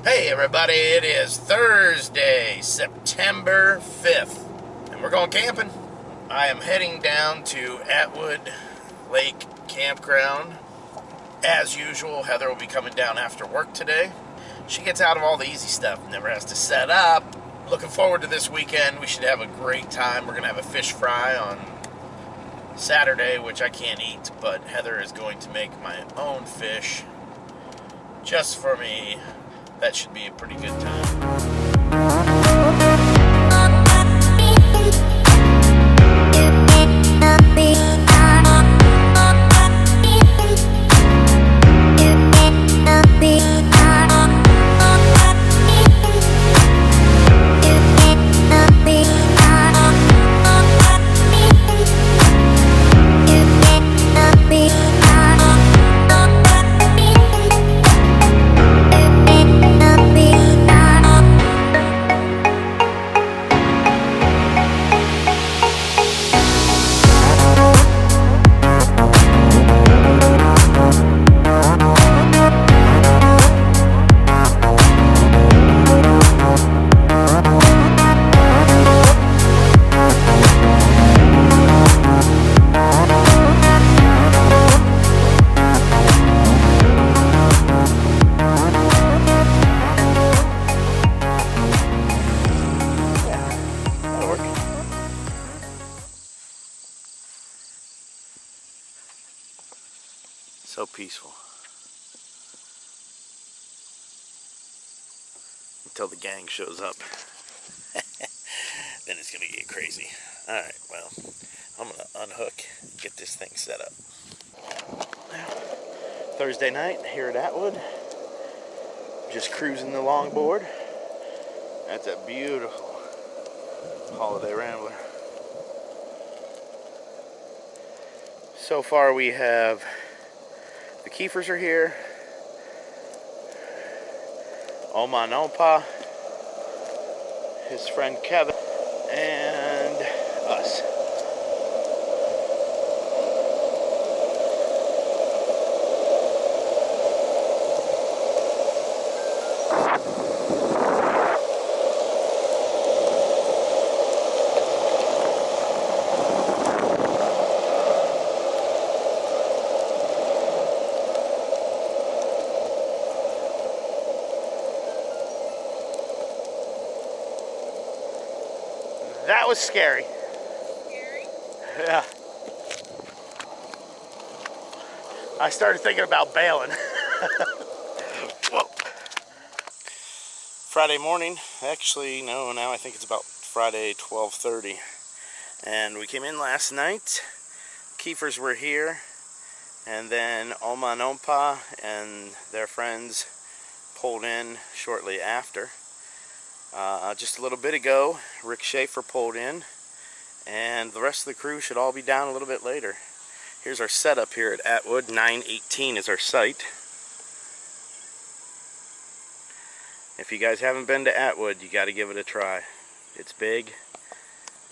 Hey everybody, it is Thursday, September 5th, and we're going camping. I am heading down to Atwood Lake Campground. As usual, Heather will be coming down after work today. She gets out of all the easy stuff, never has to set up. Looking forward to this weekend. We should have a great time. We're going to have a fish fry on Saturday, which I can't eat, but Heather is going to make my own fish just for me. That should be a pretty good time. So peaceful. Until the gang shows up. Then it's going to get crazy. Alright, well, I'm going to unhook and get this thing set up. Thursday night here at Atwood. Just cruising the longboard. That's a beautiful holiday rambler. So far we have the Kiefers are here, Oma and Opa, his friend Kevin, and us. That was scary. Scary? Yeah. I started thinking about bailing. Whoa. Friday morning, actually, no, now I think it's about Friday 12:30. And we came in last night. Kiefers were here. And then Oma and Ompa and their friends pulled in shortly after. Just a little bit ago, Rick Schaefer pulled in, and the rest of the crew should all be down a little bit later. Here's our setup here at Atwood. 918 is our site. If you guys haven't been to Atwood, you got to give it a try. It's big,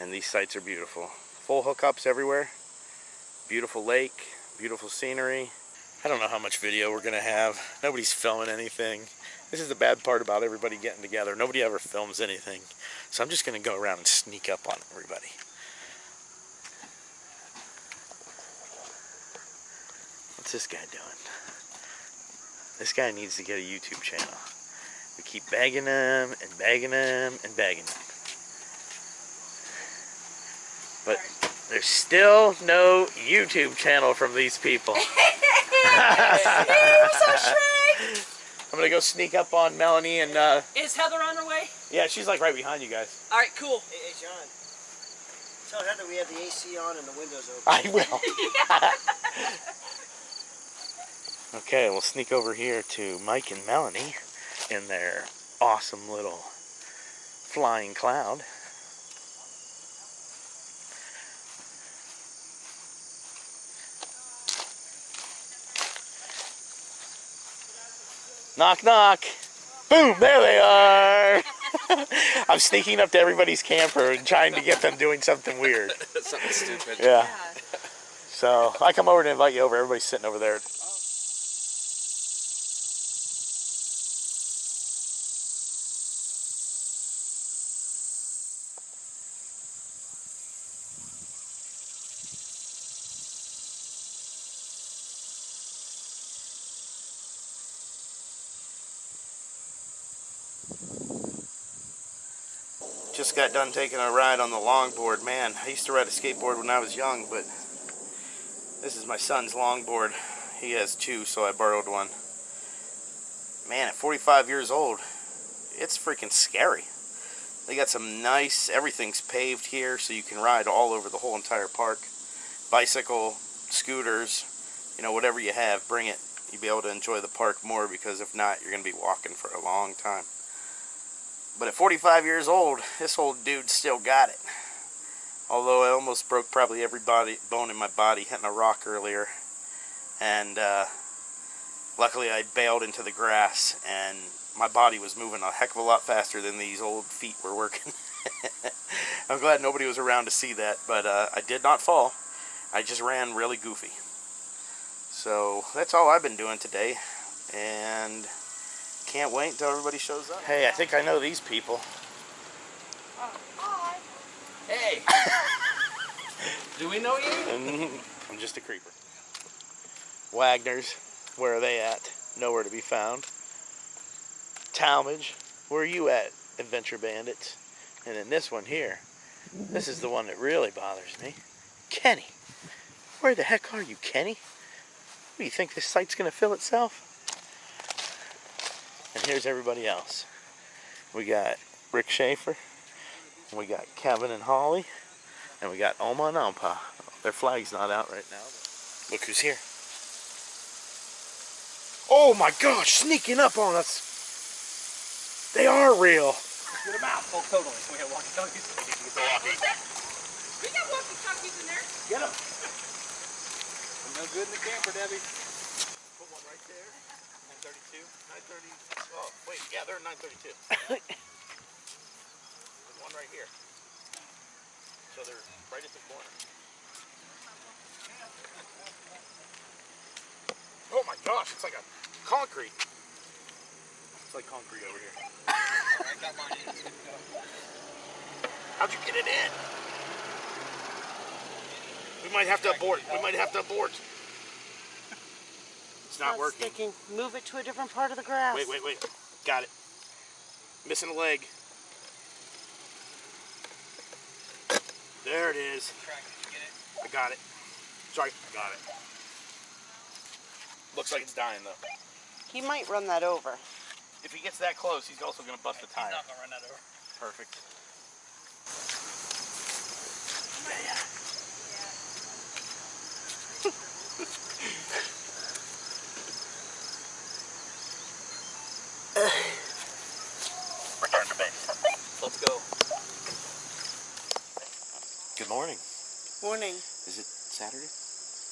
and these sites are beautiful. Full hookups everywhere. Beautiful lake, beautiful scenery. I don't know how much video we're going to have. Nobody's filming anything. This is the bad part about everybody getting together. Nobody ever films anything. So I'm just going to go around and sneak up on everybody. What's this guy doing? This guy needs to get a YouTube channel. We keep begging him and begging him and begging him. But there's still no YouTube channel from these people. Hey, what's up, Schraggs? I'm gonna go sneak up on Melanie and Is Heather on her way? yeah, she's like right behind you guys. Alright, cool. Hey, John. Tell Heather we have the AC on and the windows open. I will. Okay, we'll sneak over here to Mike and Melanie in their awesome little flying cloud. Knock, knock. Boom, there they are. I'm sneaking up to everybody's camper and trying to get them doing something weird. Something stupid. Yeah. So I come over to invite you over. Everybody's sitting over there. Just got done taking a ride on the longboard. Man, I used to ride a skateboard when I was young, but this is my son's longboard. He has two, so I borrowed one. Man, at 45 years old, it's freaking scary. They got some nice, everything's paved here, so you can ride all over the whole entire park. Bicycle, scooters, you know, whatever you have, bring it. You'll be able to enjoy the park more, because if not, you're going to be walking for a long time. But at 45 years old, this old dude still got it. Although I almost broke probably every bone in my body hitting a rock earlier. And luckily I bailed into the grass, and my body was moving a heck of a lot faster than these old feet were working. I'm glad nobody was around to see that, but I did not fall. I just ran really goofy. So that's all I've been doing today, and can't wait until everybody shows up. Hey, I think I know these people. Hi. Hey! Do we know you? I'm just a creeper. Wagner's, where are they at? Nowhere to be found. Talmadge, where are you at, Adventure Bandits? And then this one here, this is the one that really bothers me. Kenny. Where the heck are you, Kenny? What, do you think this site's going to fill itself? And here's everybody else. We got Rick Schaefer, we got Kevin and Holly, and we got Oma and Ampa. Their flag's not out right now. Look who's here. Oh my gosh, sneaking up on us. They are real. Get them out. Oh, totally. We got walkie-talkies. We need to get the walkie. We got walkie-talkies in there. Get them. I'm no good in the camper, Debbie. Put one right there. 932. 930. Oh, wait. Yeah, they're 932. There's one right here. So they're right at the corner. Oh my gosh, it's like a concrete. It's like concrete over here. I got mine in. How'd you get it in? We might have to abort. We might have to abort. It's not working. Sticking. Move it to a different part of the grass. Wait. Got it. Missing a leg. There it is. I got it. Sorry, I got it. Looks like it's dying though. He might run that over. If he gets that close, he's also going to bust a tire. He's not going to run that over. Perfect. Return to base. Let's go. Good morning. Morning. Is it Saturday?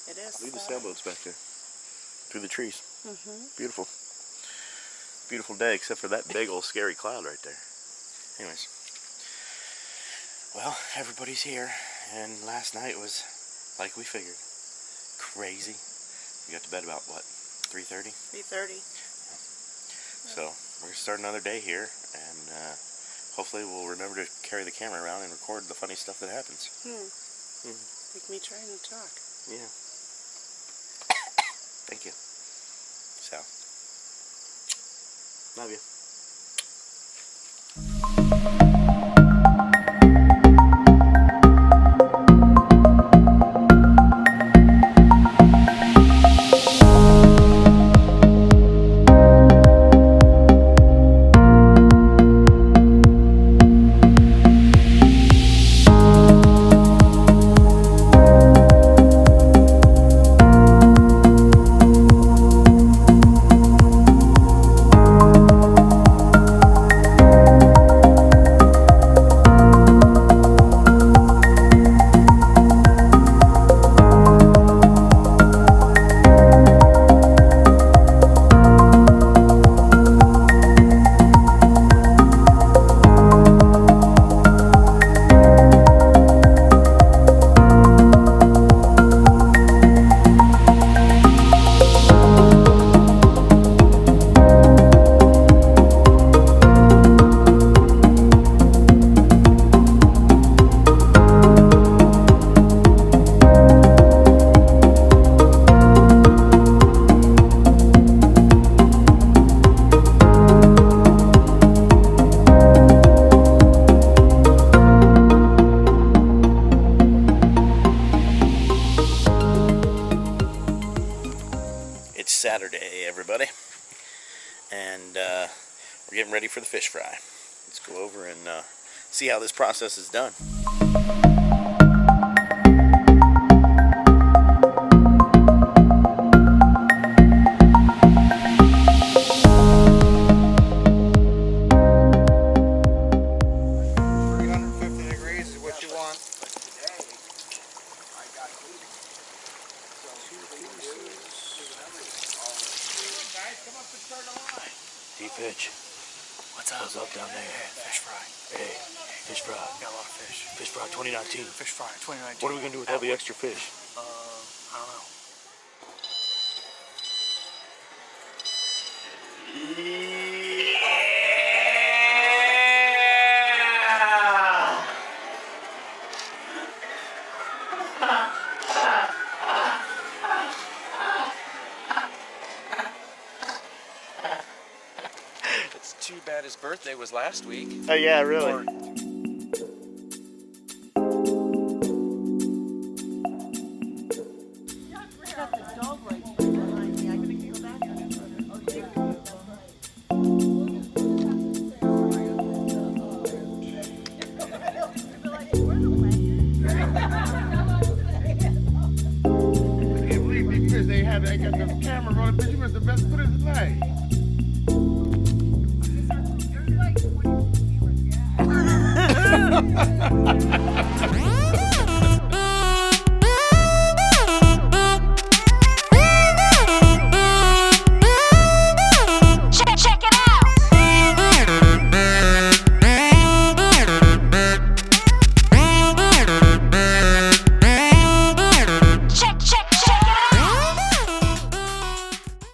It is. Look at the sailboats back there. Through the trees. Beautiful. Beautiful day, except for that big old scary cloud right there. Anyways. Well, everybody's here, and last night was like we figured. Crazy. We got to bed about, what, 3:30? 3:30. So, we're going to start another day here, and hopefully we'll remember to carry the camera around and record the funny stuff that happens. Like me trying to talk. Yeah. Thank you. So, love you. and we're getting ready for the fish fry. Let's go over and see how this process is done. D-Pitch. What's up? What's up down there? Hey, fish fry. Hey, fish fry. Got a lot of fish. Fish fry 2019. Fish fry 2019. What are we going to do with all the extra fish? I don't know. It's too bad his birthday was last week. Oh yeah, really? They had that got the camera rolling, but you missed the best footage tonight. There's like 20 cameras, yeah.